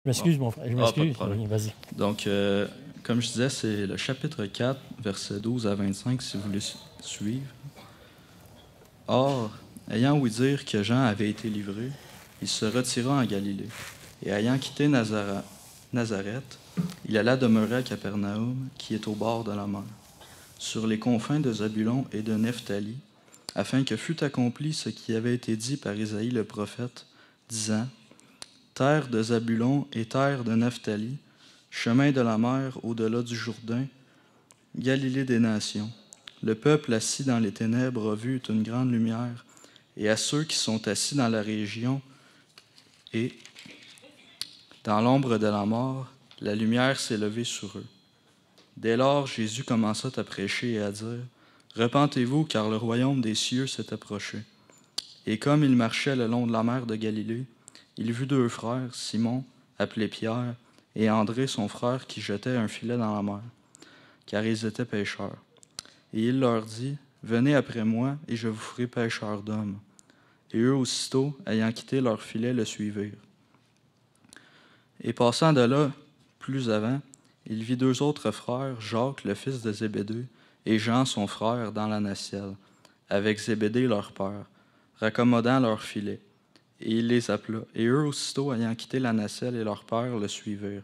Je m'excuse, mon frère. Je Pas de m'excuse. problème. Oui, vas-y. Donc, comme je disais, c'est le chapitre 4, versets 12 à 25, si vous voulez suivre. Or, ayant ouï dire que Jean avait été livré, il se retira en Galilée. Et ayant quitté Nazareth, il alla demeurer à Capernaum, qui est au bord de la mer, sur les confins de Zabulon et de Nephtali, afin que fût accompli ce qui avait été dit par Isaïe le prophète, disant: Terre de Zabulon et terre de Nephtali, chemin de la mer au-delà du Jourdain, Galilée des nations. Le peuple assis dans les ténèbres a vu une grande lumière, et à ceux qui sont assis dans la région et dans l'ombre de la mort, la lumière s'est levée sur eux. Dès lors, Jésus commença à prêcher et à dire: Repentez-vous, car le royaume des cieux s'est approché. Et comme il marchait le long de la mer de Galilée, il vit deux frères, Simon, appelé Pierre, et André, son frère, qui jetaient un filet dans la mer, car ils étaient pêcheurs. Et il leur dit: Venez après moi, et je vous ferai pêcheurs d'hommes. Et eux aussitôt, ayant quitté leur filet, le suivirent. Et passant de là, plus avant, il vit deux autres frères, Jacques, le fils de Zébédée, et Jean, son frère, dans la nacelle, avec Zébédée leur père, raccommodant leur filet. Et il les appela. Et eux aussitôt, ayant quitté la nacelle et leur père, le suivirent.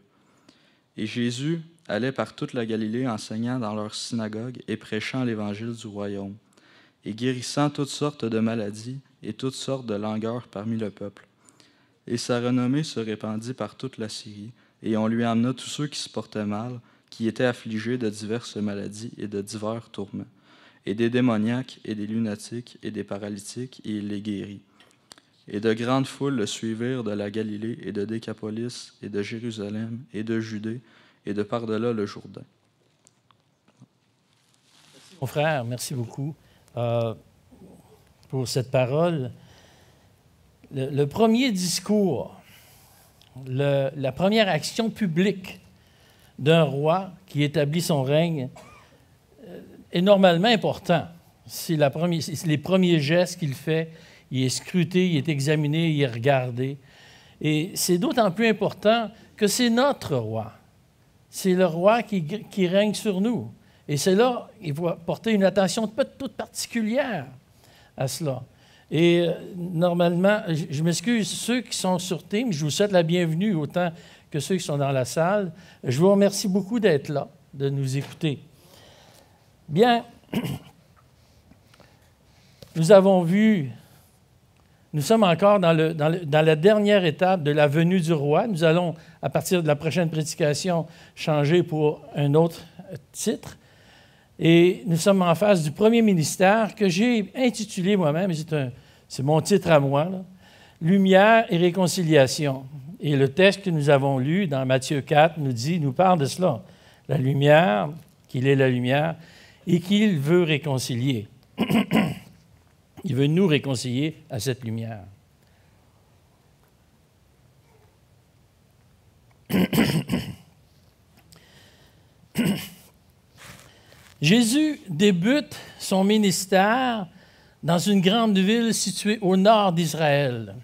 Et Jésus allait par toute la Galilée, enseignant dans leurs synagogues et prêchant l'évangile du royaume, et guérissant toutes sortes de maladies et toutes sortes de langueurs parmi le peuple. Et sa renommée se répandit par toute la Syrie, et on lui amena tous ceux qui se portaient mal, qui étaient affligés de diverses maladies et de divers tourments, et des démoniaques, et des lunatiques, et des paralytiques, et il les guérit. Et de grandes foules le suivirent de la Galilée, et de Décapolis, et de Jérusalem, et de Judée, et de par-delà le Jourdain. Mon frère, merci beaucoup pour cette parole. Le premier discours, la première action publique d'un roi qui établit son règne est normalement important. C'est les premiers gestes qu'il fait. Il est scruté, il est examiné, il est regardé. Et c'est d'autant plus important que c'est notre roi. C'est le roi qui règne sur nous. Et c'est là, il faut porter une attention toute particulière à cela. Et normalement, je m'excuse, ceux qui sont sur Teams, je vous souhaite la bienvenue autant que ceux qui sont dans la salle. Je vous remercie beaucoup d'être là, de nous écouter. Bien, nous avons vu, nous sommes encore dans la dernière étape de la venue du roi. Nous allons, à partir de la prochaine prédication, changer pour un autre titre. Et nous sommes en face du premier ministère que j'ai intitulé moi-même, c'est mon titre à moi, là, Lumière et réconciliation. Et le texte que nous avons lu dans Matthieu 4 nous parle de cela. La lumière, qu'il est la lumière, et qu'il veut réconcilier. Il veut nous réconcilier à cette lumière. Jésus débute son ministère dans une grande ville située au nord d'Israël,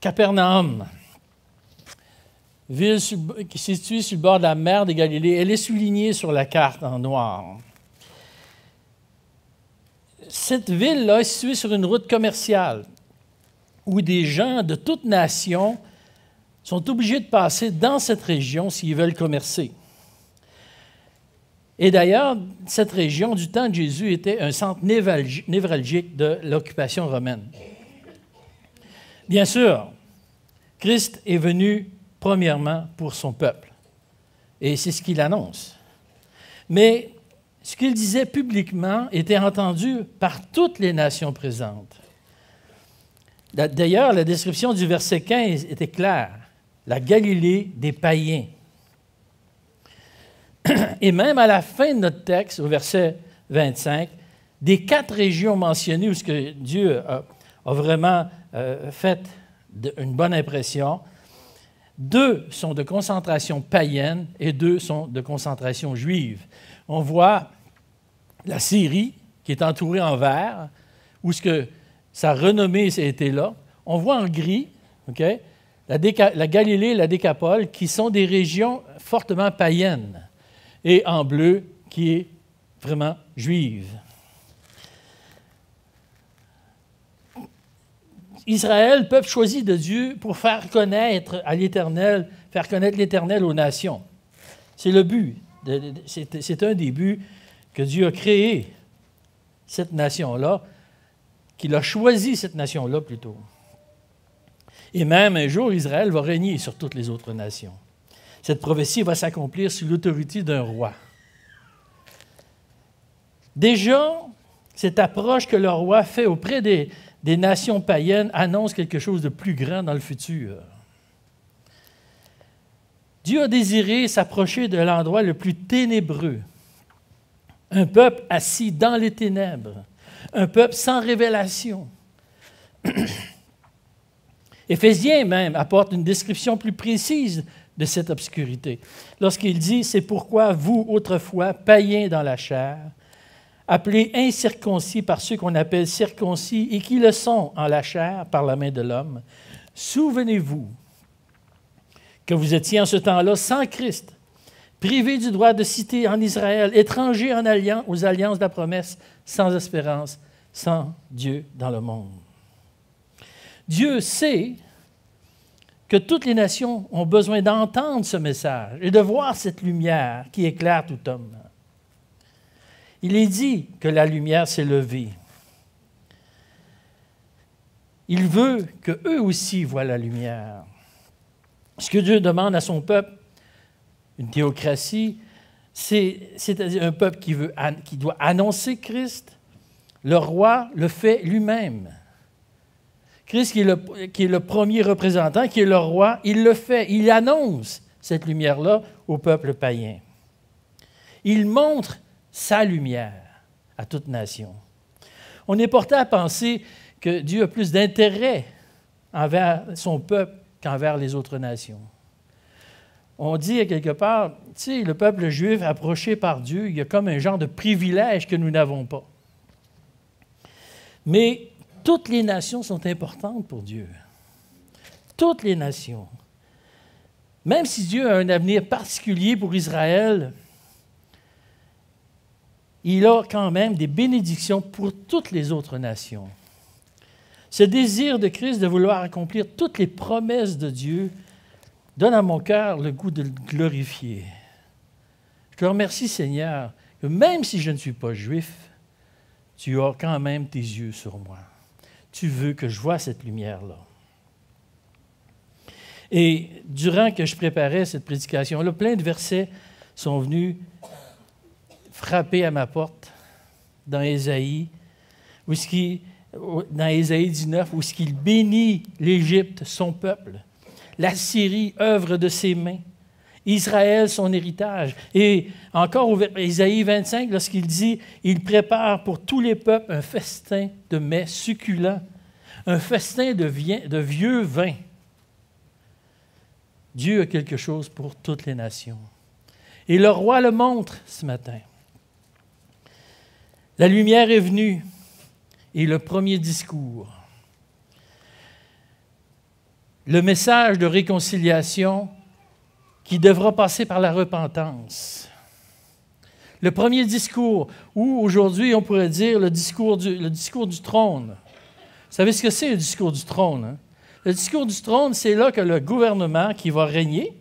Capernaum, ville qui est située sur le bord de la mer de Galilée. Elle est soulignée sur la carte en noir. Cette ville-là est située sur une route commerciale où des gens de toutes nations sont obligés de passer dans cette région s'ils veulent commercer. Et d'ailleurs, cette région, du temps de Jésus, était un centre névralgique de l'occupation romaine. Bien sûr, Christ est venu premièrement pour son peuple. Et c'est ce qu'il annonce. Mais ce qu'il disait publiquement était entendu par toutes les nations présentes. D'ailleurs, la description du verset 15 était claire. La Galilée des païens. Et même à la fin de notre texte, au verset 25, des 4 régions mentionnées où ce que Dieu a vraiment fait une bonne impression, 2 sont de concentration païenne et 2 sont de concentration juive. On voit la Syrie, qui est entourée en vert, où ce que sa renommée a été là. On voit en gris, okay, la Galilée et la Décapole, qui sont des régions fortement païennes, et en bleu, qui est vraiment juive. Israël, peuple choisi de Dieu, pour faire connaître l'Éternel aux nations. C'est le but. C'est un des buts que Dieu a créé cette nation-là, qu'il a choisi cette nation-là plutôt. Et même un jour, Israël va régner sur toutes les autres nations. Cette prophétie va s'accomplir sous l'autorité d'un roi. Déjà, cette approche que le roi fait auprès des nations païennes annonce quelque chose de plus grand dans le futur. Dieu a désiré s'approcher de l'endroit le plus ténébreux, un peuple assis dans les ténèbres, un peuple sans révélation. Éphésiens même apporte une description plus précise de cette obscurité. Lorsqu'il dit « C'est pourquoi vous, autrefois, païens dans la chair, appelés incirconcis par ceux qu'on appelle circoncis et qui le sont en la chair par la main de l'homme, souvenez-vous que vous étiez en ce temps-là sans Christ, privés du droit de cité en Israël, étrangers aux alliances de la promesse, sans espérance, sans Dieu dans le monde. » Dieu sait que toutes les nations ont besoin d'entendre ce message et de voir cette lumière qui éclaire tout homme. Il est dit que la lumière s'est levée. Il veut qu'eux aussi voient la lumière. Ce que Dieu demande à son peuple, une théocratie, c'est-à-dire un peuple qui doit annoncer Christ. Le roi le fait lui-même. Christ, qui est le premier représentant, qui est le roi, il le fait. Il annonce cette lumière-là au peuple païen. Il montre sa lumière à toute nation. On est porté à penser que Dieu a plus d'intérêt envers son peuple qu'envers les autres nations. On dit à quelque part, tu sais, le peuple juif approché par Dieu, il y a comme un genre de privilège que nous n'avons pas. Mais toutes les nations sont importantes pour Dieu. Toutes les nations. Même si Dieu a un avenir particulier pour Israël, il a quand même des bénédictions pour toutes les autres nations. Ce désir de Christ de vouloir accomplir toutes les promesses de Dieu donne à mon cœur le goût de le glorifier. Je te remercie, Seigneur, que même si je ne suis pas juif, tu as quand même tes yeux sur moi. Tu veux que je voie cette lumière-là. Et durant que je préparais cette prédication-là, plein de versets sont venus frapper à ma porte dans Ésaïe, dans Ésaïe 19, où il bénit l'Égypte, son peuple, la Syrie, œuvre de ses mains, Israël, son héritage. Et encore au Ésaïe 25, lorsqu'il dit « Il prépare pour tous les peuples un festin de mets succulents, un festin de vieux vin. » Dieu a quelque chose pour toutes les nations. Et le roi le montre ce matin. La lumière est venue et le premier discours. Le message de réconciliation qui devra passer par la repentance. Le premier discours, ou aujourd'hui on pourrait dire le discours du trône. Vous savez ce que c'est le discours du trône? Hein? Le discours du trône, c'est là que le gouvernement qui va régner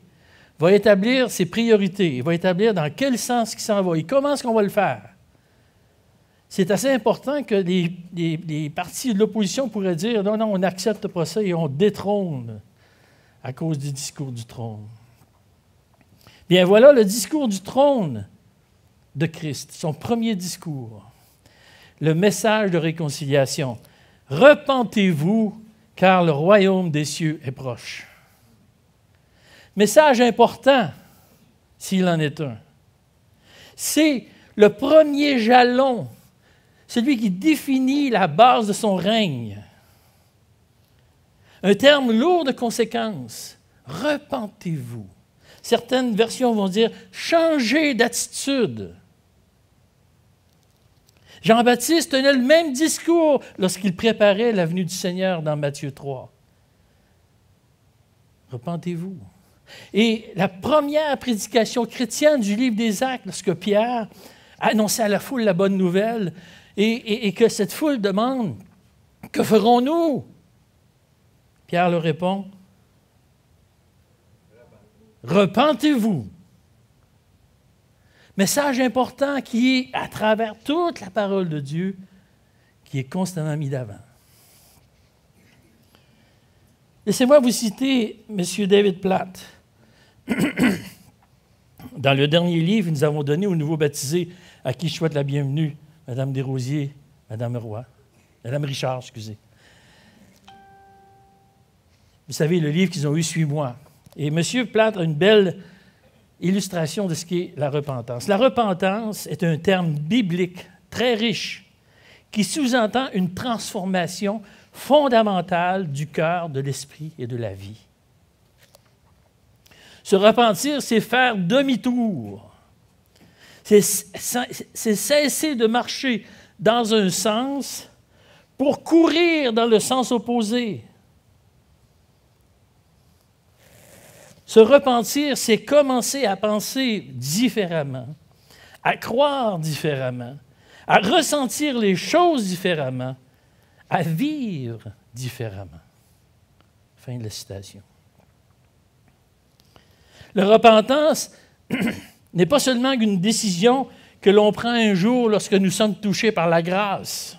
va établir ses priorités. Il va établir dans quel sens il s'en va et comment est-ce qu'on va le faire. C'est assez important que les partis de l'opposition pourraient dire « Non, on n'accepte pas ça et on détrône à cause du discours du trône. » Bien voilà le discours du trône de Christ, son premier discours. Le message de réconciliation. « Repentez-vous, car le royaume des cieux est proche. » Message important, s'il en est un. C'est le premier jalon, celui qui définit la base de son règne. Un terme lourd de conséquences. Repentez-vous. Certaines versions vont dire « changez d'attitude ». Jean-Baptiste tenait le même discours lorsqu'il préparait la venue du Seigneur dans Matthieu 3. repentez-vous. Et la première prédication chrétienne du livre des Actes, lorsque Pierre annonçait à la foule la bonne nouvelle et que cette foule demande « Que ferons-nous » Pierre leur répond « Repentez-vous ». Message important qui est, à travers toute la parole de Dieu, qui est constamment mis d'avant. Laissez-moi vous citer M. David Platt. Dans le dernier livre que nous avons donné aux nouveaux baptisés, à qui je souhaite la bienvenue, Mme Desrosiers, Mme Richard, excusez. Vous savez, le livre qu'ils ont eu, Suis-moi. Et M. Platt a une belle illustration de ce qu'est la repentance. La repentance est un terme biblique très riche qui sous-entend une transformation fondamentale du cœur, de l'esprit et de la vie. Se repentir, c'est faire demi-tour. C'est cesser de marcher dans un sens pour courir dans le sens opposé. Se repentir, c'est commencer à penser différemment, à croire différemment, à ressentir les choses différemment, à vivre différemment. Fin de la citation. La repentance n'est pas seulement une décision que l'on prend un jour lorsque nous sommes touchés par la grâce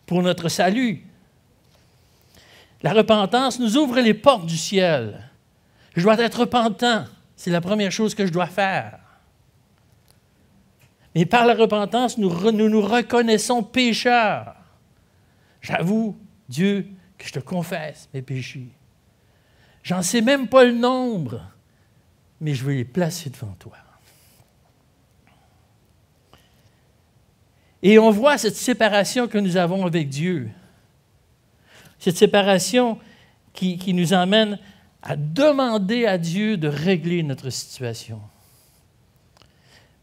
pour notre salut. La repentance nous ouvre les portes du ciel. Je dois être repentant. C'est la première chose que je dois faire. Mais par la repentance, nous nous reconnaissons pécheurs. J'avoue, Dieu, que je te confesse mes péchés. J'en sais même pas le nombre, mais je veux les placer devant toi. Et on voit cette séparation que nous avons avec Dieu. Cette séparation qui nous emmène à demander à Dieu de régler notre situation.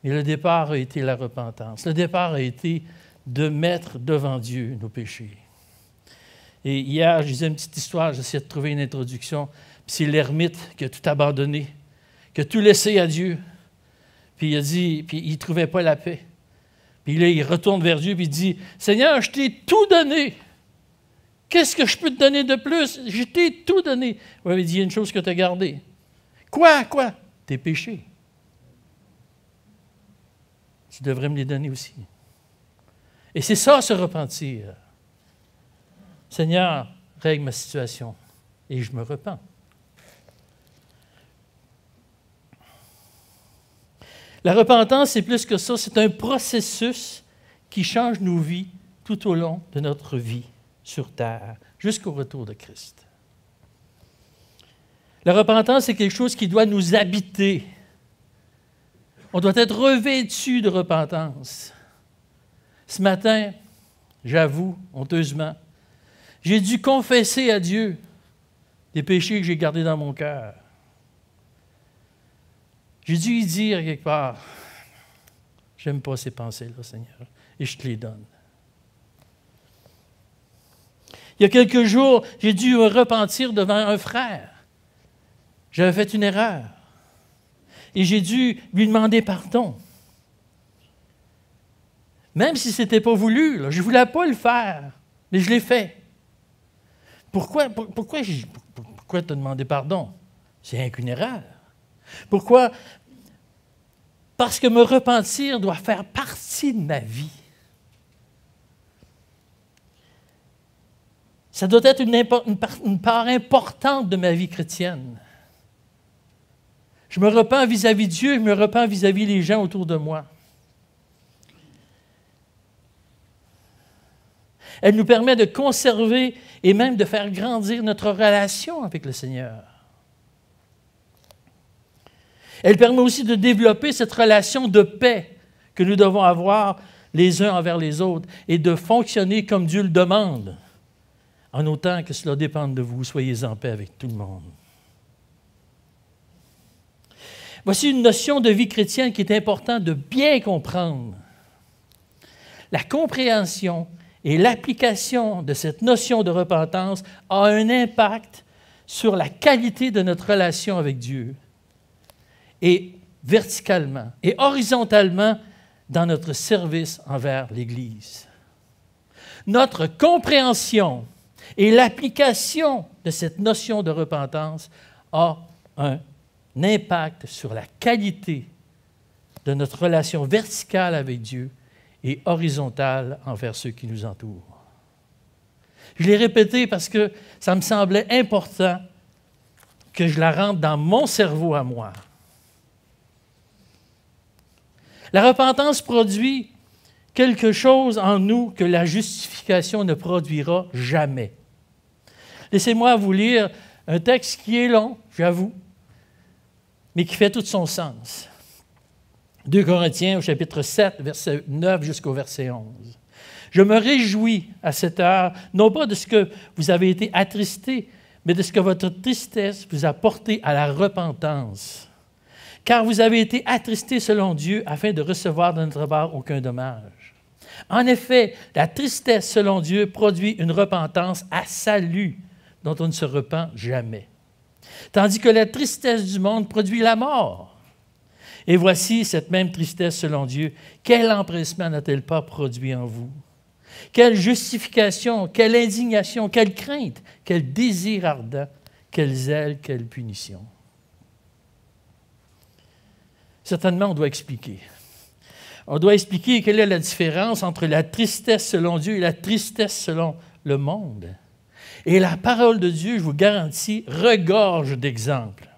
Mais le départ a été la repentance. Le départ a été de mettre devant Dieu nos péchés. Et hier, je disais une petite histoire, j'essayais de trouver une introduction. Puis c'est l'ermite qui a tout abandonné, qui a tout laissé à Dieu. Puis il a dit, puis il ne trouvait pas la paix. Puis là, il retourne vers Dieu et il dit, « Seigneur, je t'ai tout donné. Qu'est-ce que je peux te donner de plus? Je t'ai tout donné. » Oui, il dit, « Il y a une chose que tu as gardée. » « Quoi? Quoi? » « Tes péchés. Tu devrais me les donner aussi. » Et c'est ça, se repentir. Seigneur, règle ma situation et je me repens. La repentance, c'est plus que ça, c'est un processus qui change nos vies tout au long de notre vie sur terre, jusqu'au retour de Christ. La repentance, c'est quelque chose qui doit nous habiter. On doit être revêtu de repentance. Ce matin, j'avoue, honteusement, j'ai dû confesser à Dieu des péchés que j'ai gardés dans mon cœur. J'ai dû y dire quelque part, « J'aime pas ces pensées-là, Seigneur, et je te les donne. » Il y a quelques jours, j'ai dû me repentir devant un frère. J'avais fait une erreur. Et j'ai dû lui demander pardon. Même si ce n'était pas voulu, là, je ne voulais pas le faire, mais je l'ai fait. Pourquoi te demander pardon? C'est rien qu'une erreur. Pourquoi? Parce que me repentir doit faire partie de ma vie. Ça doit être une part importante de ma vie chrétienne. Je me repens vis-à-vis de Dieu, je me repens vis-à-vis des gens autour de moi. Elle nous permet de conserver et même de faire grandir notre relation avec le Seigneur. Elle permet aussi de développer cette relation de paix que nous devons avoir les uns envers les autres et de fonctionner comme Dieu le demande, en autant que cela dépende de vous. Soyez en paix avec tout le monde. Voici une notion de vie chrétienne qui est importante de bien comprendre. La compréhension et l'application de cette notion de repentance a un impact sur la qualité de notre relation avec Dieu, et verticalement et horizontalement dans notre service envers l'Église. Notre compréhension et l'application de cette notion de repentance a un impact sur la qualité de notre relation verticale avec Dieu et horizontale envers ceux qui nous entourent. Je l'ai répété parce que ça me semblait important que je la rentre dans mon cerveau à moi. La repentance produit quelque chose en nous que la justification ne produira jamais. Laissez-moi vous lire un texte qui est long, j'avoue, mais qui fait tout son sens. 2 Corinthiens au chapitre 7, verset 9 jusqu'au verset 11. « Je me réjouis à cette heure, non pas de ce que vous avez été attristés, mais de ce que votre tristesse vous a porté à la repentance. Car vous avez été attristés selon Dieu afin de recevoir de notre part aucun dommage. En effet, la tristesse selon Dieu produit une repentance à salut dont on ne se repent jamais. Tandis que la tristesse du monde produit la mort. Et voici cette même tristesse selon Dieu. Quel empressement n'a-t-elle pas produit en vous? Quelle justification, quelle indignation, quelle crainte, quel désir ardent, quel zèle, quelle punition. » Certainement, on doit expliquer. On doit expliquer quelle est la différence entre la tristesse selon Dieu et la tristesse selon le monde. Et la parole de Dieu, je vous garantis, regorge d'exemples.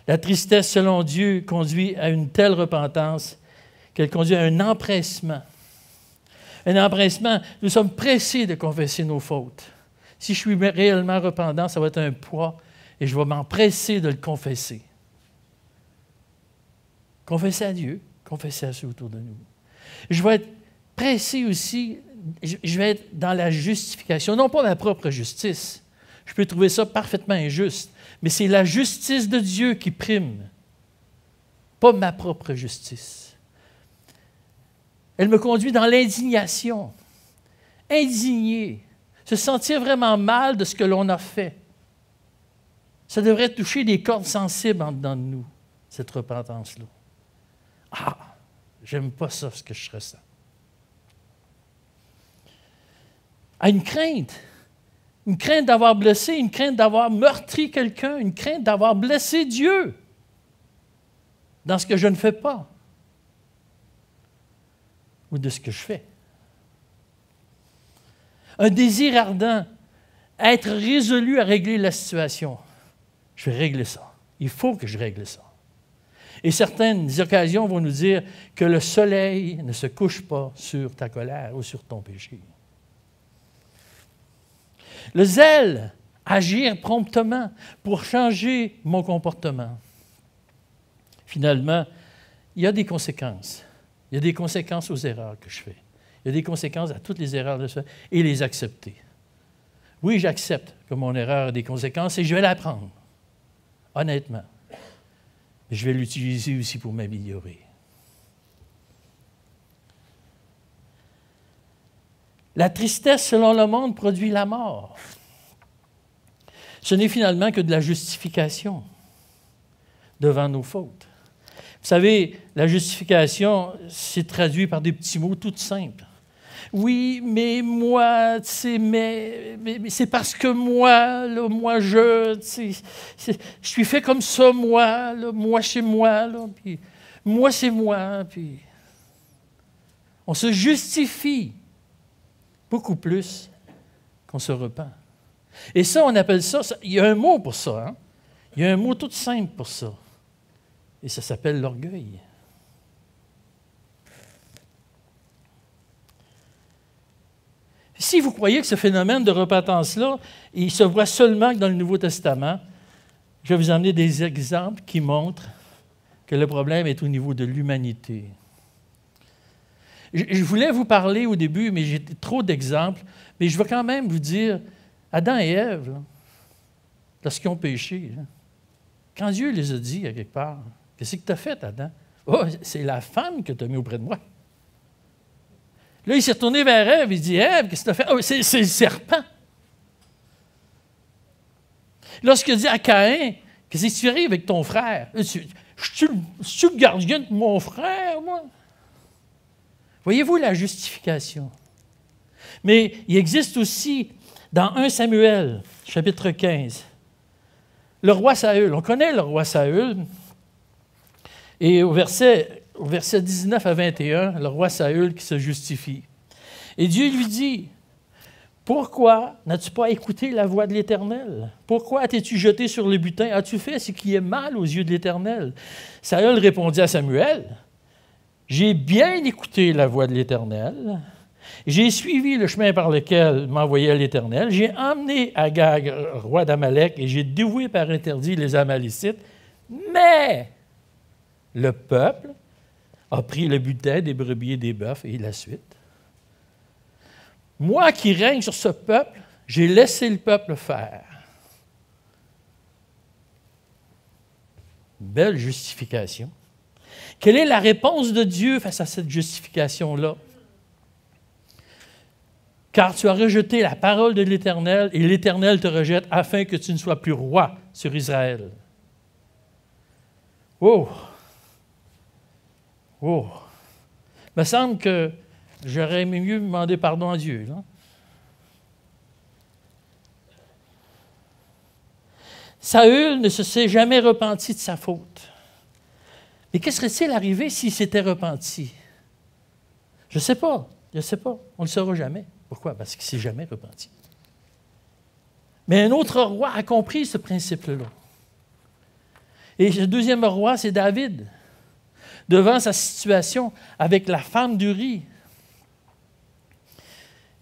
La tristesse selon Dieu conduit à une telle repentance qu'elle conduit à un empressement. Un empressement, nous sommes pressés de confesser nos fautes. Si je suis réellement repentant, ça va être un poids et je vais m'empresser de le confesser. Confesser à Dieu, confesser à ceux autour de nous. Je vais être pressé aussi, je vais être dans la justification, non pas ma propre justice. Je peux trouver ça parfaitement injuste, mais c'est la justice de Dieu qui prime, pas ma propre justice. Elle me conduit dans l'indignation. Indigné, se sentir vraiment mal de ce que l'on a fait. Ça devrait toucher des cordes sensibles en dedans de nous, cette repentance-là. Ah, j'aime pas ça, ce que je ressens. À une crainte d'avoir blessé, une crainte d'avoir meurtri quelqu'un, une crainte d'avoir blessé Dieu dans ce que je ne fais pas ou de ce que je fais. Un désir ardent, être résolu à régler la situation. Je vais régler ça. Il faut que je règle ça. Et certaines occasions vont nous dire que le soleil ne se couche pas sur ta colère ou sur ton péché. Le zèle, agir promptement pour changer mon comportement. Finalement, il y a des conséquences. Il y a des conséquences aux erreurs que je fais. Il y a des conséquences à toutes les erreurs que je fais et les accepter. Oui, j'accepte que mon erreur a des conséquences et je vais l'apprendre, honnêtement. Mais je vais l'utiliser aussi pour m'améliorer. La tristesse, selon le monde, produit la mort. Ce n'est finalement que de la justification devant nos fautes. Vous savez, la justification, c'est traduit par des petits mots tout simples. Oui, mais moi, tu sais, mais c'est parce que moi, là, je suis fait comme ça, moi, là, moi chez moi, là, puis moi c'est moi, puis on se justifie beaucoup plus qu'on se repent. Et ça, on appelle ça, il y a un mot pour ça, hein? Il y a un mot tout simple pour ça. Et ça s'appelle l'orgueil. Si vous croyez que ce phénomène de repentance-là, il se voit seulement que dans le Nouveau Testament, je vais vous emmener des exemples qui montrent que le problème est au niveau de l'humanité. Je voulais vous parler au début, mais j'ai trop d'exemples, mais je vais quand même vous dire, Adam et Ève, là, lorsqu'ils ont péché, là, quand Dieu les a dit à quelque part, « Qu'est-ce que tu as fait, Adam? » « Oh, c'est la femme que tu as mis auprès de moi. » Là, il s'est retourné vers Ève, il dit, « Ève, qu'est-ce que tu as fait? »« Oh, c'est le serpent. » Lorsqu'il dit à Caïn, qu'est-ce que tu arrives avec ton frère? Je suis le gardien de mon frère, moi. Voyez-vous la justification? Mais il existe aussi, dans 1 Samuel, chapitre 15, le roi Saül. On connaît le roi Saül. Et au verset 19 à 21, le roi Saül qui se justifie. Et Dieu lui dit, « Pourquoi n'as-tu pas écouté la voix de l'Éternel? Pourquoi t'es-tu jeté sur le butin? As-tu fait ce qui est mal aux yeux de l'Éternel? » Saül répondit à Samuel, « J'ai bien écouté la voix de l'Éternel. J'ai suivi le chemin par lequel m'envoyait l'Éternel. J'ai emmené Agag, roi d'Amalek, et j'ai dévoué par interdit les Amalécites. Mais le peuple a pris le butin des brebis et des bœufs, et la suite. Moi qui règne sur ce peuple, j'ai laissé le peuple faire. » Belle justification. Quelle est la réponse de Dieu face à cette justification-là? « Car tu as rejeté la parole de l'Éternel, et l'Éternel te rejette afin que tu ne sois plus roi sur Israël. » Oh! Oh! Il me semble que j'aurais mieux demandé pardon à Dieu. Là. Saül ne se s'est jamais repenti de sa faute. Mais qu'est-ce que serait-il arrivé s'il s'était repenti? Je ne sais pas. On ne le saura jamais. Pourquoi? Parce qu'il ne s'est jamais repenti. Mais un autre roi a compris ce principe-là. Et le deuxième roi, c'est David. Devant sa situation avec la femme d'Uri.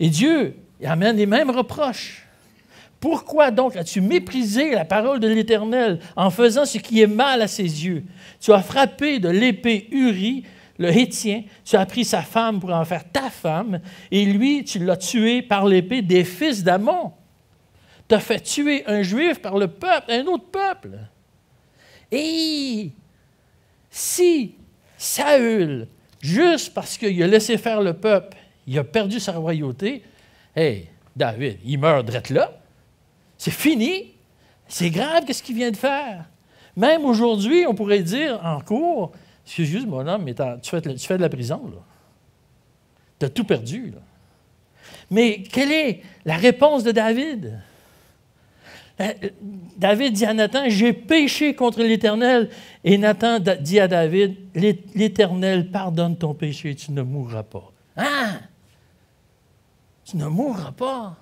Et Dieu amène les mêmes reproches. Pourquoi donc as-tu méprisé la parole de l'Éternel en faisant ce qui est mal à ses yeux? Tu as frappé de l'épée Uri, le Hétien, tu as pris sa femme pour en faire ta femme, et lui, tu l'as tué par l'épée des fils d'Amon. Tu as fait tuer un Juif par le peuple, un autre peuple. Et si Saül, juste parce qu'il a laissé faire le peuple, il a perdu sa royauté, hey, David, il meurt drette là. C'est fini. C'est grave, qu'est-ce qu'il vient de faire? Même aujourd'hui, on pourrait dire en cours, excuse mon homme, mais tu fais de la prison, là. Tu as tout perdu, là. Mais quelle est la réponse de David? David dit à Nathan, « J'ai péché contre l'Éternel. » Et Nathan dit à David, « L'Éternel pardonne ton péché, tu ne mourras pas. » Hein? Tu ne mourras pas.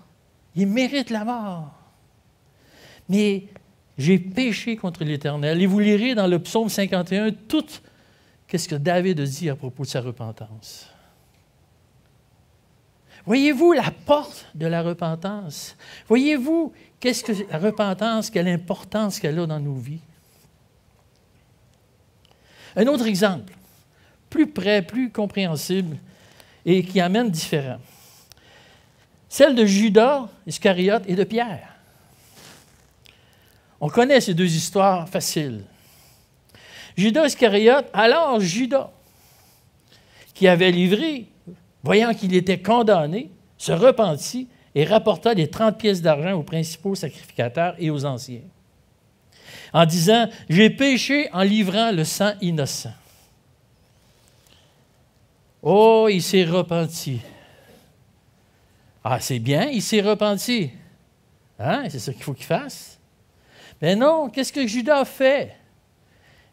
Il mérite la mort. Mais j'ai péché contre l'Éternel. Et vous lirez dans le psaume 51 tout ce que David a dit à propos de sa repentance. Voyez-vous la porte de la repentance? Voyez-vous qu'est-ce que la repentance, quelle importance qu'elle a dans nos vies? Un autre exemple, plus près, plus compréhensible et qui amène différent. Celle de Judas Iscariote et de Pierre. On connaît ces deux histoires faciles. Judas Iscariote, alors Judas, qui avait livré, voyant qu'il était condamné, se repentit et rapporta les 30 pièces d'argent aux principaux sacrificateurs et aux anciens, en disant, « J'ai péché en livrant le sang innocent. » Oh, il s'est repenti. Ah, c'est bien, il s'est repenti. Hein? C'est ça qu'il faut qu'il fasse. Mais non, qu'est-ce que Judas a fait?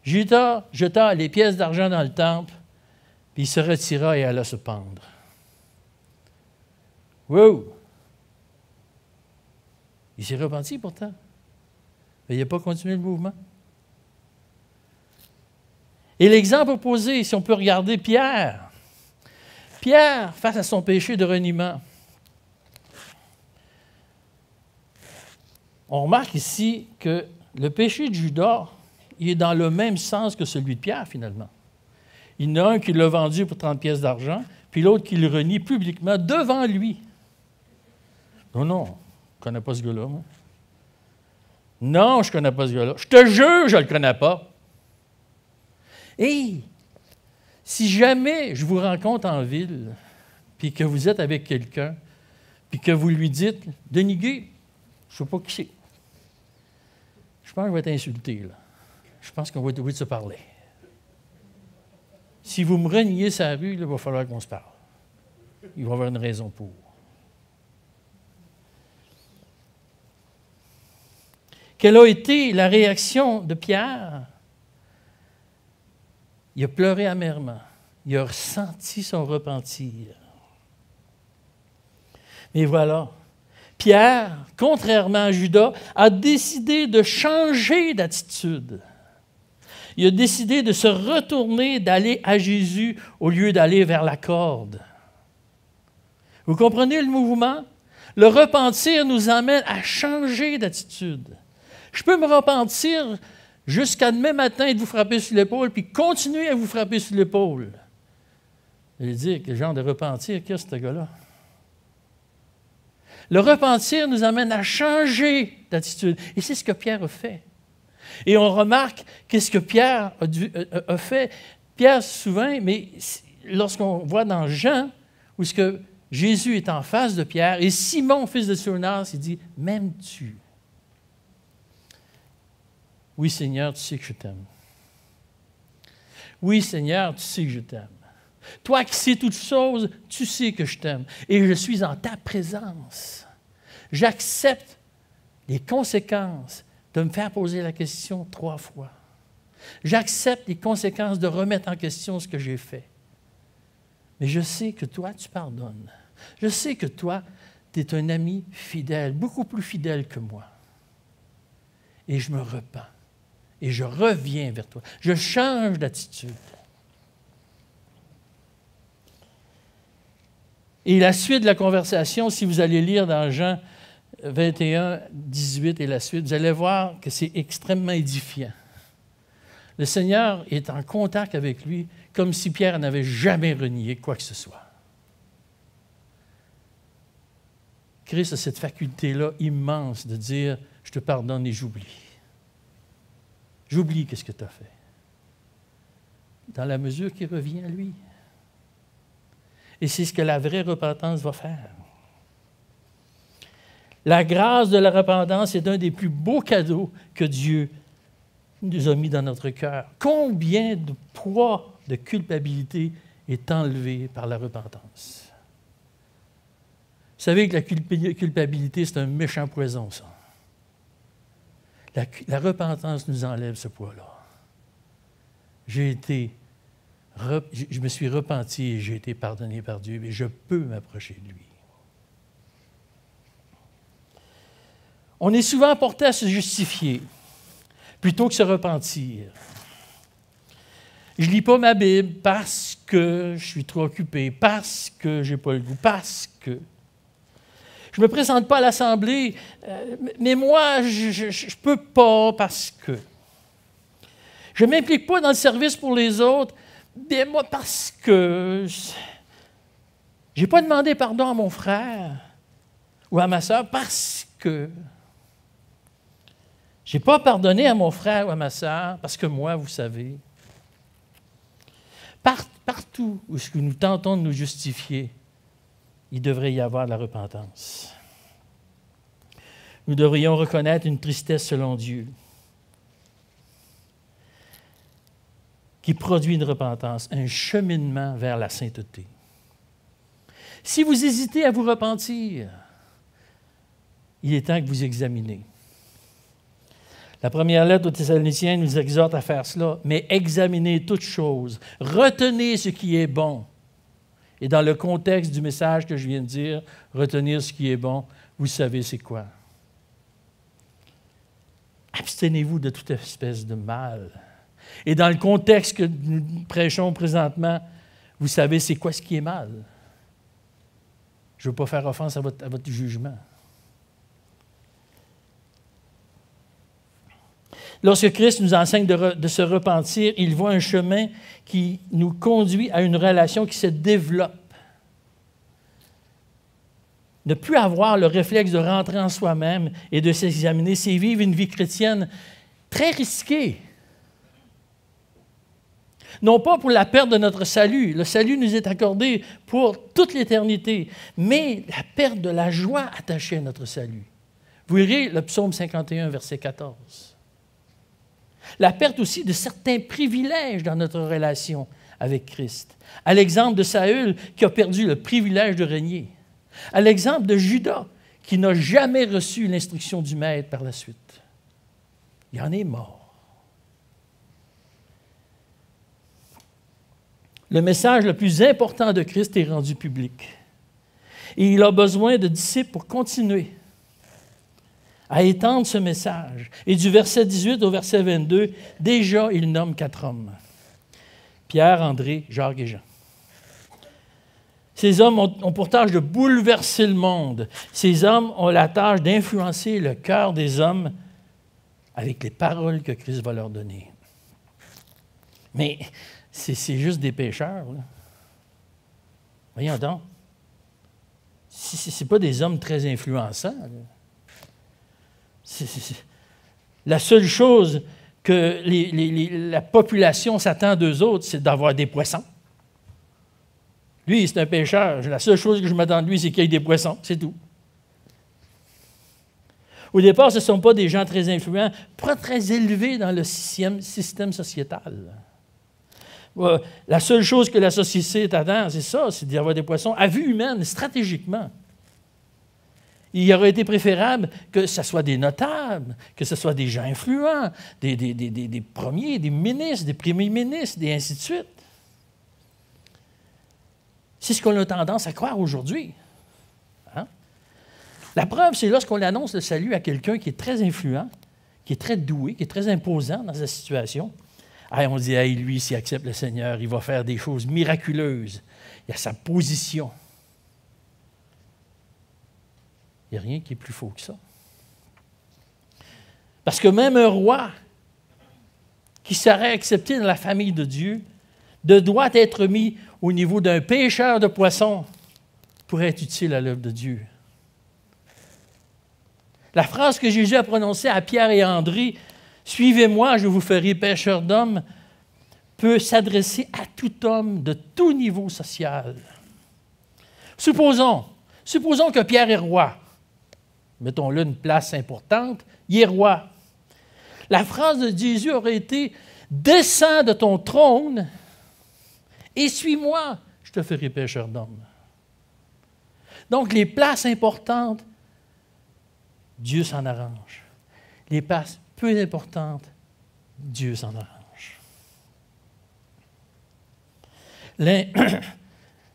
Judas jeta les pièces d'argent dans le temple, puis il se retira et alla se pendre. Wow! Il s'est repenti pourtant. Mais il n'a pas continué le mouvement. Et l'exemple opposé, si on peut regarder Pierre. Pierre, face à son péché de reniement. On remarque ici que le péché de Judas, il est dans le même sens que celui de Pierre, finalement. Il y en a un qui l'a vendu pour 30 pièces d'argent, puis l'autre qui le renie publiquement devant lui. Non, je ne connais pas ce gars-là, moi. Non, je ne connais pas ce gars-là. Je te jure, je ne le connais pas. Et si jamais je vous rencontre en ville, puis que vous êtes avec quelqu'un, puis que vous lui dites, « Denis Guy, je ne sais pas qui c'est. » je pense que je vais être insulté, là. Je pense qu'on va être obligé de se parler. Si vous me reniez sa rue, là, il va falloir qu'on se parle. Il va y avoir une raison pour. Quelle a été la réaction de Pierre? Il a pleuré amèrement. Il a ressenti son repentir. Mais voilà, Pierre, contrairement à Judas, a décidé de changer d'attitude. Il a décidé de se retourner, d'aller à Jésus au lieu d'aller vers la corde. Vous comprenez le mouvement? Le repentir nous amène à changer d'attitude. Je peux me repentir jusqu'à demain matin et de vous frapper sur l'épaule, puis continuer à vous frapper sur l'épaule. Je vais dire, quel genre de repentir qu'il y a, ce gars-là? Le repentir nous amène à changer d'attitude. Et c'est ce que Pierre a fait. Et on remarque qu'est-ce que Pierre a fait. Pierre, souvent, mais lorsqu'on voit dans Jean, où est-ce que Jésus est en face de Pierre, et Simon, fils de Jonas, il dit, « M'aimes-tu? » Oui, Seigneur, tu sais que je t'aime. Oui, Seigneur, tu sais que je t'aime. Toi qui sais toutes choses, tu sais que je t'aime. Et je suis en ta présence. J'accepte les conséquences de me faire poser la question 3 fois. J'accepte les conséquences de remettre en question ce que j'ai fait. Mais je sais que toi, tu pardonnes. Je sais que toi, tu es un ami fidèle, beaucoup plus fidèle que moi. Et je me repens. Et je reviens vers toi. Je change d'attitude. Et la suite de la conversation, si vous allez lire dans Jean 21, 18 et la suite, vous allez voir que c'est extrêmement édifiant. Le Seigneur est en contact avec lui comme si Pierre n'avait jamais renié quoi que ce soit. Christ a cette faculté-là immense de dire « Je te pardonne et j'oublie. J'oublie qu'est-ce que tu as fait. » Dans la mesure qu'il revient à lui. Et c'est ce que la vraie repentance va faire. La grâce de la repentance est un des plus beaux cadeaux que Dieu nous a mis dans notre cœur. Combien de poids de culpabilité est enlevé par la repentance? Vous savez que la culpabilité, c'est un méchant poison, ça. La repentance nous enlève ce poids-là. Je me suis repenti et j'ai été pardonné par Dieu, et je peux m'approcher de lui. On est souvent porté à se justifier plutôt que se repentir. Je ne lis pas ma Bible parce que je suis trop occupé, parce que je n'ai pas le goût, parce que... Je ne me présente pas à l'Assemblée, mais moi, je ne peux pas parce que... Je ne m'implique pas dans le service pour les autres, mais moi, parce que... Je n'ai pas demandé pardon à mon frère ou à ma sœur parce que... Je n'ai pas pardonné à mon frère ou à ma sœur parce que moi, vous savez... Partout où nous tentons de nous justifier, il devrait y avoir de la repentance. Nous devrions reconnaître une tristesse selon Dieu qui produit une repentance, un cheminement vers la sainteté. Si vous hésitez à vous repentir, il est temps que vous examinez. La première lettre aux Thessaloniciens nous exhorte à faire cela, mais examinez toutes choses, retenez ce qui est bon. Et dans le contexte du message que je viens de dire, retenir ce qui est bon, vous savez c'est quoi. Abstenez-vous de toute espèce de mal. Et dans le contexte que nous prêchons présentement, vous savez c'est quoi ce qui est mal. Je ne veux pas faire offense à votre jugement. Lorsque Christ nous enseigne de se repentir, il voit un chemin qui nous conduit à une relation qui se développe. Ne plus avoir le réflexe de rentrer en soi-même et de s'examiner, c'est vivre une vie chrétienne très risquée. Non pas pour la perte de notre salut. Le salut nous est accordé pour toute l'éternité, mais la perte de la joie attachée à notre salut. Vous lirez le psaume 51, verset 14. La perte aussi de certains privilèges dans notre relation avec Christ. À l'exemple de Saül, qui a perdu le privilège de régner. À l'exemple de Judas, qui n'a jamais reçu l'instruction du Maître par la suite. Il en est mort. Le message le plus important de Christ est rendu public. Et il a besoin de disciples pour continuer à étendre ce message. Et du verset 18 au verset 22, déjà, il nomme 4 hommes. Pierre, André, Jacques et Jean. Ces hommes ont pour tâche de bouleverser le monde. Ces hommes ont la tâche d'influencer le cœur des hommes avec les paroles que Christ va leur donner. Mais c'est juste des pécheurs, là. Voyons donc. Ce n'est pas des hommes très influençants. La seule chose que la population s'attend d'eux autres, c'est d'avoir des poissons. Lui, c'est un pêcheur. La seule chose que je m'attends de lui, c'est qu'il y ait des poissons. C'est tout. Au départ, ce ne sont pas des gens très influents, pas très élevés dans le système sociétal. La seule chose que la société attend, c'est ça, c'est d'avoir des poissons à vue humaine, stratégiquement. Il aurait été préférable que ce soit des notables, que ce soit des gens influents, des premiers, des ministres, des premiers ministres, et ainsi de suite. C'est ce qu'on a tendance à croire aujourd'hui. Hein? La preuve, c'est lorsqu'on annonce le salut à quelqu'un qui est très influent, qui est très doué, qui est très imposant dans sa situation. On dit, lui, s'il accepte le Seigneur, il va faire des choses miraculeuses. Il a sa position. Il n'y a rien qui est plus faux que ça. Parce que même un roi qui serait accepté dans la famille de Dieu doit être mis au niveau d'un pêcheur de poissons pour être utile à l'œuvre de Dieu. La phrase que Jésus a prononcée à Pierre et André, « Suivez-moi, je vous ferai pêcheurs d'hommes », peut s'adresser à tout homme de tout niveau social. Supposons que Pierre est roi. Mettons-le une place importante, il est roi. La phrase de Jésus aurait été « Descends de ton trône et suis-moi, je te ferai pêcheur d'hommes. » Donc, les places importantes, Dieu s'en arrange. Les places peu importantes, Dieu s'en arrange.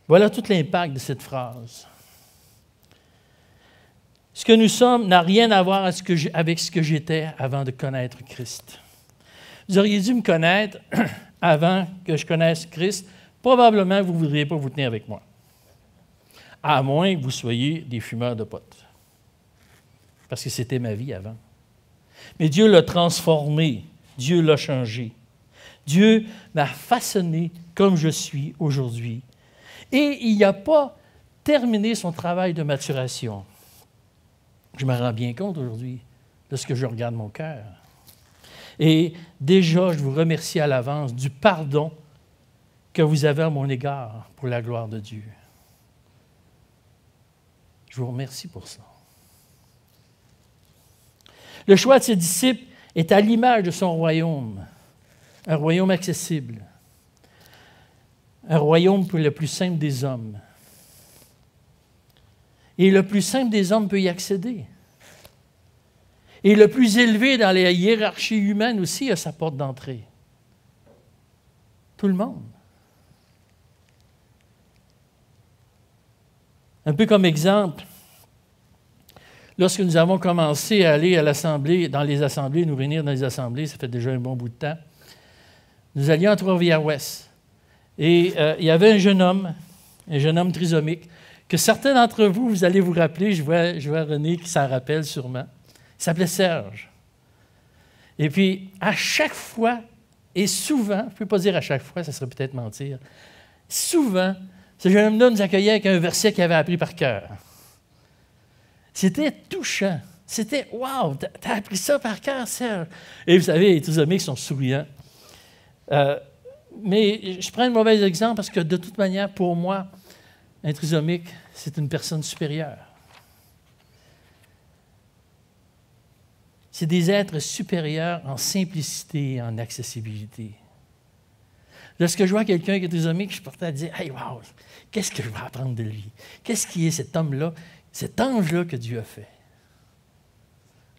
Voilà tout l'impact de cette phrase. Ce que nous sommes n'a rien à voir avec ce que j'étais avant de connaître Christ. Vous auriez dû me connaître avant que je connaisse Christ. Probablement, vous ne voudriez pas vous tenir avec moi. À moins que vous soyez des fumeurs de potes. Parce que c'était ma vie avant. Mais Dieu l'a transformé. Dieu l'a changé. Dieu m'a façonné comme je suis aujourd'hui. Et il n'a pas terminé son travail de maturation. Je me rends bien compte aujourd'hui de ce que je regarde mon cœur. Et déjà, je vous remercie à l'avance du pardon que vous avez à mon égard pour la gloire de Dieu. Je vous remercie pour ça. Le choix de ses disciples est à l'image de son royaume, un royaume accessible, un royaume pour le plus simple des hommes. Et le plus simple des hommes peut y accéder. Et le plus élevé dans les hiérarchies humaines aussi a sa porte d'entrée. Tout le monde. Un peu comme exemple, lorsque nous avons commencé à aller à l'Assemblée, dans les assemblées, nous réunir dans les assemblées, ça fait déjà un bon bout de temps, nous allions à Trois-Rivières-Ouest. Et il y avait un jeune homme trisomique, que certains d'entre vous, vous allez vous rappeler, je vois René qui s'en rappelle sûrement. Il s'appelait Serge. Et puis, à chaque fois, et souvent, je ne peux pas dire à chaque fois, ça serait peut-être mentir, souvent, ce jeune homme-là nous accueillait avec un verset qu'il avait appris par cœur. C'était touchant. C'était « Wow, t'as appris ça par cœur, Serge! » Et vous savez, les trisomiques sont souriants. Mais je prends un mauvais exemple parce que de toute manière, pour moi, un trisomique, c'est une personne supérieure. c'est des êtres supérieurs en simplicité et en accessibilité. Lorsque je vois quelqu'un qui est trisomique, je suis porté à dire « Hey, wow, qu'est-ce que je vais apprendre de lui? Qu'est-ce qui est cet homme-là, cet ange-là que Dieu a fait? »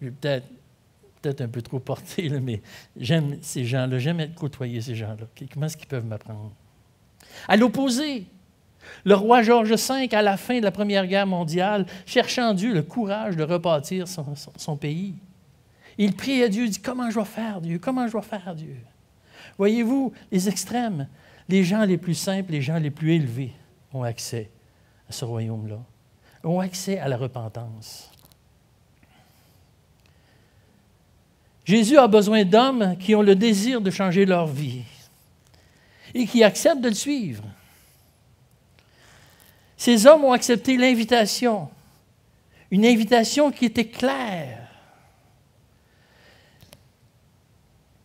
Je vais peut-être un peu trop porté, là, mais j'aime ces gens-là, j'aime être côtoyer ces gens-là. Comment est-ce qu'ils peuvent m'apprendre? À l'opposé, le roi George V, à la fin de la Première Guerre mondiale, cherchant en Dieu le courage de rebâtir son pays. Il prie à Dieu, il dit « Comment je vais faire, Dieu? Comment je vais faire, Dieu? » Voyez-vous, les extrêmes, les gens les plus simples, les gens les plus élevés ont accès à ce royaume-là, ont accès à la repentance. Jésus a besoin d'hommes qui ont le désir de changer leur vie et qui acceptent de le suivre. Ces hommes ont accepté l'invitation, une invitation qui était claire.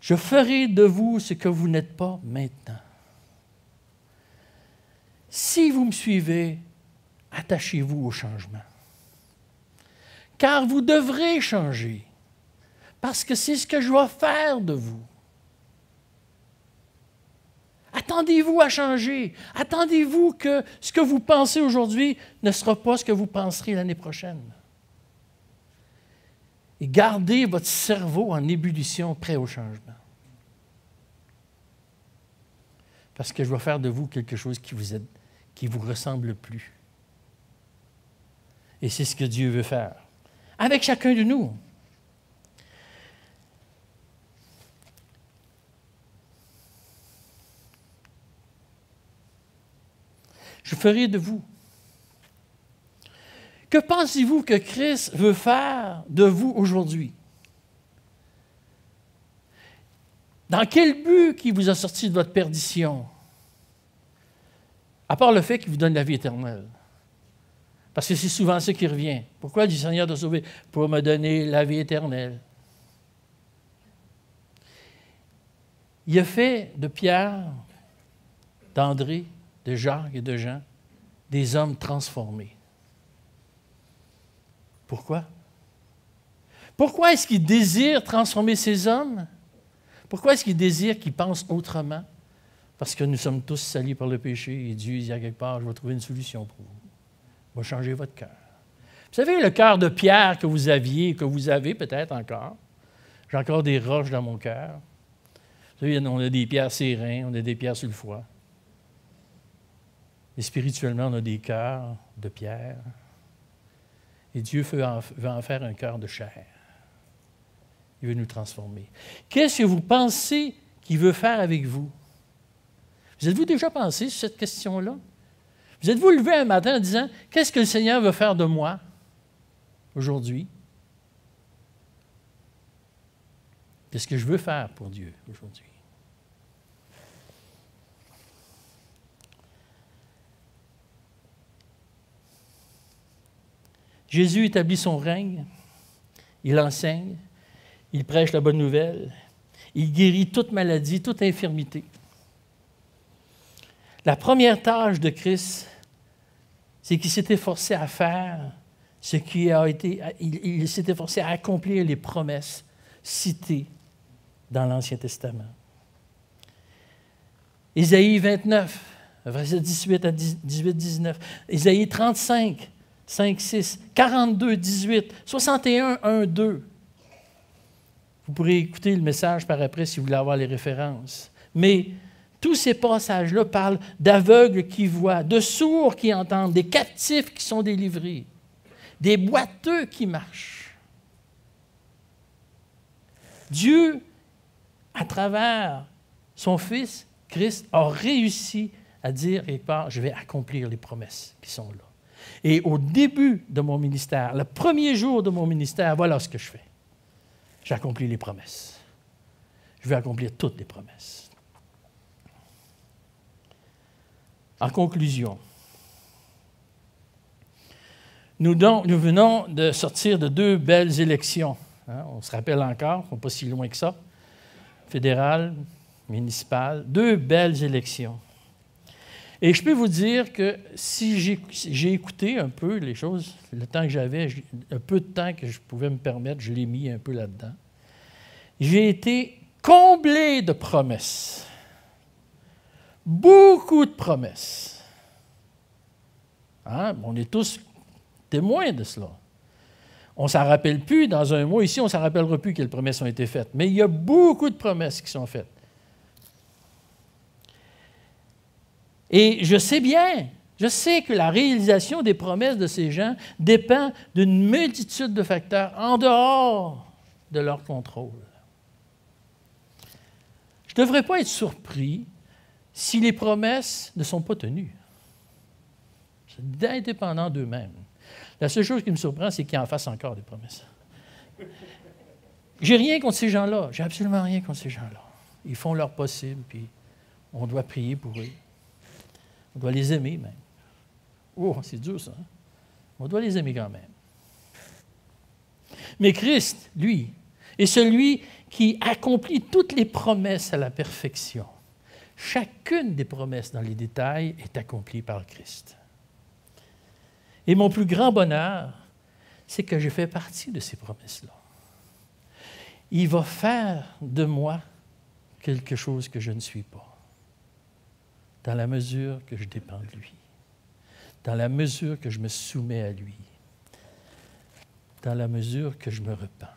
Je ferai de vous ce que vous n'êtes pas maintenant. Si vous me suivez, attachez-vous au changement. Car vous devrez changer, parce que c'est ce que je vais faire de vous. Attendez-vous à changer. Attendez-vous que ce que vous pensez aujourd'hui ne sera pas ce que vous penserez l'année prochaine. Et gardez votre cerveau en ébullition, prêt au changement. Parce que je vais faire de vous quelque chose qui vous ressemble plus. Et c'est ce que Dieu veut faire. Avec chacun de nous. Je ferai de vous. Que pensez-vous que Christ veut faire de vous aujourd'hui? Dans quel but qu'il vous a sorti de votre perdition? À part le fait qu'il vous donne la vie éternelle. Parce que c'est souvent ça qui revient. Pourquoi dit Seigneur de sauver? Pour me donner la vie éternelle. Il a fait de Pierre, d'André, de Jacques et de Jean des hommes transformés. Pourquoi? Pourquoi est-ce qu'il désire transformer ces hommes? Pourquoi est-ce qu'il désire qu'ils pensent autrement? Parce que nous sommes tous salis par le péché et Dieu dit à quelque part, je vais trouver une solution pour vous. Je vais changer votre cœur. Vous savez, le cœur de Pierre que vous aviez, que vous avez peut-être encore, j'ai encore des roches dans mon cœur. Vous savez, on a des pierres sur les reins, on a des pierres sur le foie. Et spirituellement, on a des cœurs de pierre. Et Dieu veut en faire un cœur de chair. Il veut nous transformer. Qu'est-ce que vous pensez qu'il veut faire avec vous? Vous êtes-vous déjà pensé sur cette question-là? Vous êtes-vous levé un matin en disant, qu'est-ce que le Seigneur veut faire de moi aujourd'hui? Qu'est-ce que je veux faire pour Dieu aujourd'hui? Jésus établit son règne, il enseigne, il prêche la bonne nouvelle, il guérit toute maladie, toute infirmité. La première tâche de Christ, c'est qu'il s'est efforcé à faire ce qui a été... Il s'est efforcé à accomplir les promesses citées dans l'Ancien Testament. Ésaïe 29, versets 18 à 18-19. Ésaïe 35, 5, 6, 42, 18, 61, 1, 2. Vous pourrez écouter le message par après si vous voulez avoir les références. Mais tous ces passages-là parlent d'aveugles qui voient, de sourds qui entendent, des captifs qui sont délivrés, des boiteux qui marchent. Dieu, à travers son Fils, Christ, a réussi à dire quelque part, je vais accomplir les promesses qui sont là. Et au début de mon ministère, le premier jour de mon ministère, voilà ce que je fais. J'accomplis les promesses. Je vais accomplir toutes les promesses. En conclusion, nous venons de sortir de 2 belles élections. Hein, on se rappelle encore, on n'est pas si loin que ça. Fédérale, municipale, 2 belles élections. Et je peux vous dire que si j'ai écouté un peu les choses, le temps que j'avais, un peu de temps que je pouvais me permettre, je l'ai mis un peu là-dedans. J'ai été comblé de promesses. Beaucoup de promesses. Hein? On est tous témoins de cela. On ne s'en rappelle plus dans un mois. Ici, on ne s'en rappellera plus quelles promesses ont été faites. Mais il y a beaucoup de promesses qui sont faites. Et je sais que la réalisation des promesses de ces gens dépend d'une multitude de facteurs en dehors de leur contrôle. Je ne devrais pas être surpris si les promesses ne sont pas tenues. C'est indépendant d'eux-mêmes. La seule chose qui me surprend, c'est qu'ils en fassent encore des promesses. J'ai rien contre ces gens-là. J'ai absolument rien contre ces gens-là. Ils font leur possible, puis on doit prier pour eux. On doit les aimer même. Oh, c'est dur ça. Hein? On doit les aimer quand même. Mais Christ, lui, est celui qui accomplit toutes les promesses à la perfection. Chacune des promesses dans les détails est accomplie par Christ. Et mon plus grand bonheur, c'est que je fais partie de ces promesses-là. Il va faire de moi quelque chose que je ne suis pas, dans la mesure que je dépends de lui, dans la mesure que je me soumets à lui, dans la mesure que je me repens.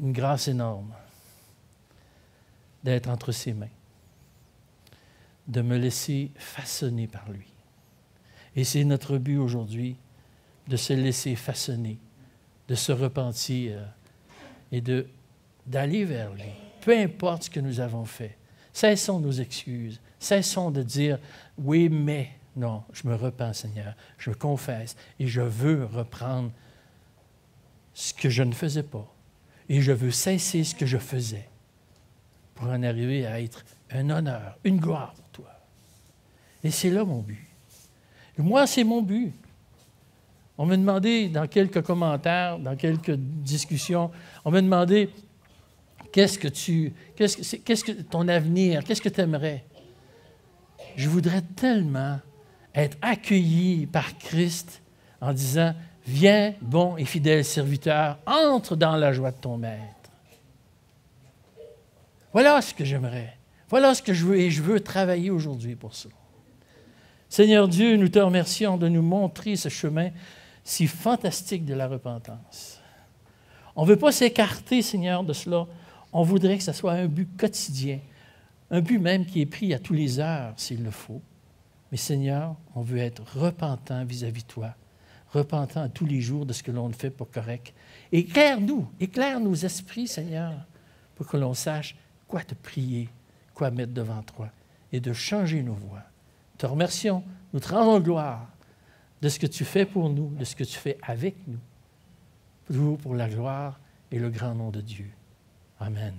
Une grâce énorme d'être entre ses mains, de me laisser façonner par lui. Et c'est notre but aujourd'hui, de se laisser façonner, de se repentir et d'aller vers lui. Peu importe ce que nous avons fait, cessons nos excuses, cessons de dire « oui, mais ». Non, je me repens, Seigneur, je me confesse et je veux reprendre ce que je ne faisais pas. Et je veux cesser ce que je faisais pour en arriver à être un honneur, une gloire pour toi. Et c'est là mon but. Et moi, c'est mon but. On m'a demandé dans quelques commentaires, dans quelques discussions, on m'a demandé qu'est-ce que ton avenir, qu'est-ce que tu aimerais? Je voudrais tellement être accueilli par Christ en disant « Viens, bon et fidèle serviteur, entre dans la joie de ton maître. » Voilà ce que j'aimerais. Voilà ce que je veux et je veux travailler aujourd'hui pour ça. Seigneur Dieu, nous te remercions de nous montrer ce chemin si fantastique de la repentance. On ne veut pas s'écarter, Seigneur, de cela. On voudrait que ce soit un but quotidien, un but même qui est pris à tous les heures, s'il le faut. Mais Seigneur, on veut être repentant vis-à-vis de toi, repentant à tous les jours de ce que l'on ne fait pas correct. Éclaire nos esprits, Seigneur, pour que l'on sache quoi te prier, quoi mettre devant toi, et de changer nos voies. Nous te remercions, nous te rendons gloire de ce que tu fais pour nous, de ce que tu fais avec nous, toujours pour la gloire et le grand nom de Dieu. Amen.